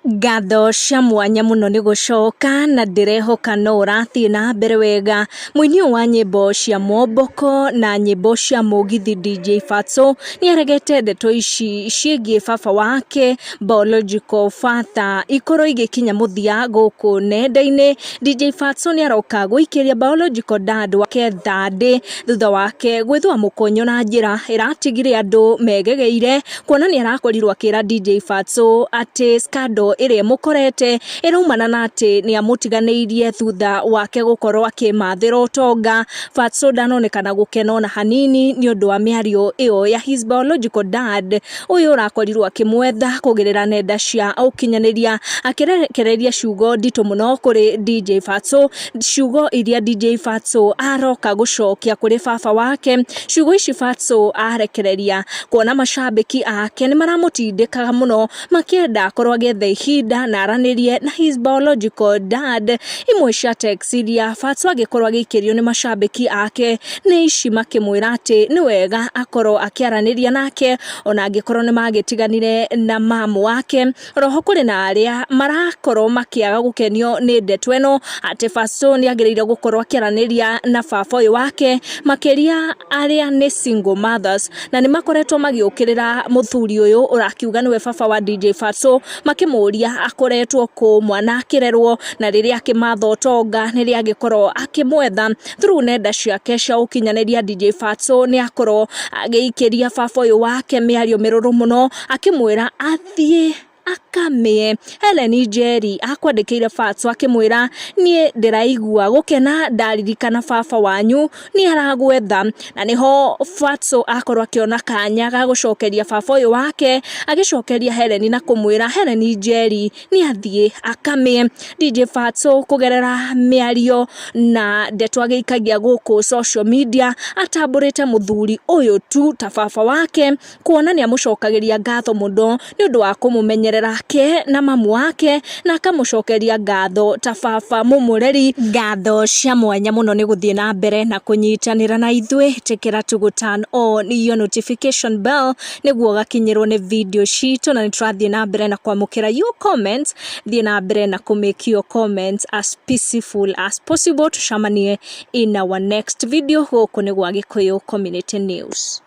Ngatho cia mwanya muno ni gucoka na ndirehoka no urathie na mbere wega. Muini wa nyimbo cia Mwomboko na nyimbo cia Mugithi DJ Fatso ni aregete ndeto ici ciĩgie baba wake biological father ikorwo igikinya muthia guku nenda-ini. DJ Fatso ni aroka guikiria biological dad wake thandi thutha wake gwithwa mukonyo na njira iratigire andu megegeire, kuona ni arakorirwo akira DJ Fatso ati scandal ire mukorete iraumana na ati ni amutiganeirie thutha wake gukorwo akimathira utonga. Fatso ndanonekana gukena ona hanini ni undu wa miario iyo ya his biological dad uyu urakorirwo akimwetha kugerera nenda cia ukinyaniria akirekereria ciugo ndito muno kuri DJ Fatso, ciugo iria DJ Fatso aroka gucokia kuri baba wake. Ciugo ici Fatso arekereria kuona mashabiki ake ni maramutindikaga muno makienda korwo agethe ihinda na aranirie na his biological dad. Imwe cia text iria Fatso agikorwo agikirio ni mashabiki ake ni ici makimwira ati ni wega akorwo akiaraniria nake ona angikorwo ni magitiganire na mamu wake. Roho kuri na aria marakorwo makiaga gukenio ni ndeto eno ati Fatso ni agireire gukorwo akiaraniria na baba uyu wake makiria aria ni single mothers na ni makoretwo magiukirira muthuri uyu urakiuga niwe baba wa DJ Fatso, makimuria akoretwo ku mwana akirerwo na riria akimatha utonga ni ria agikorwo akimwetha through nenda ciake cia ukinyaniria. DJ Fatso ni akorwo agiikiria baba uyu wake miario miruru muno akimwira athie akamie. Helen Jerry akwandikire Fatso akimwira nie ndiraigua gukena ndaririkana baba wanyu ni aragwetha, na niho Fatso akorwo akiona kanya ga gucokeria baba uyu wake agicokeria Helen na kumwira Helen Jerry ni athie akamie. DJ Fatso kugerera miario na ndeto agiikagia guku social media atamburite muthuri uyu tu ta baba wake, kuona ni amucokagiria ngatho muno ni undu wa kumumenyerera ke na mamu wake na akamucokeria ngatho ta baba mumureri. Ngatho cia mwanya muno ni guthie na mbere na kunyitanira na ithwe. Tekera to turn on your notification bell niguo gakinyirwo ni video citu na niturathie na mbere na kwamukira your comments. Thie na mbere na ku make your comments as peaceful as possible. Tucamanie in our next video. Guku ni gwa Gikuyu Community News.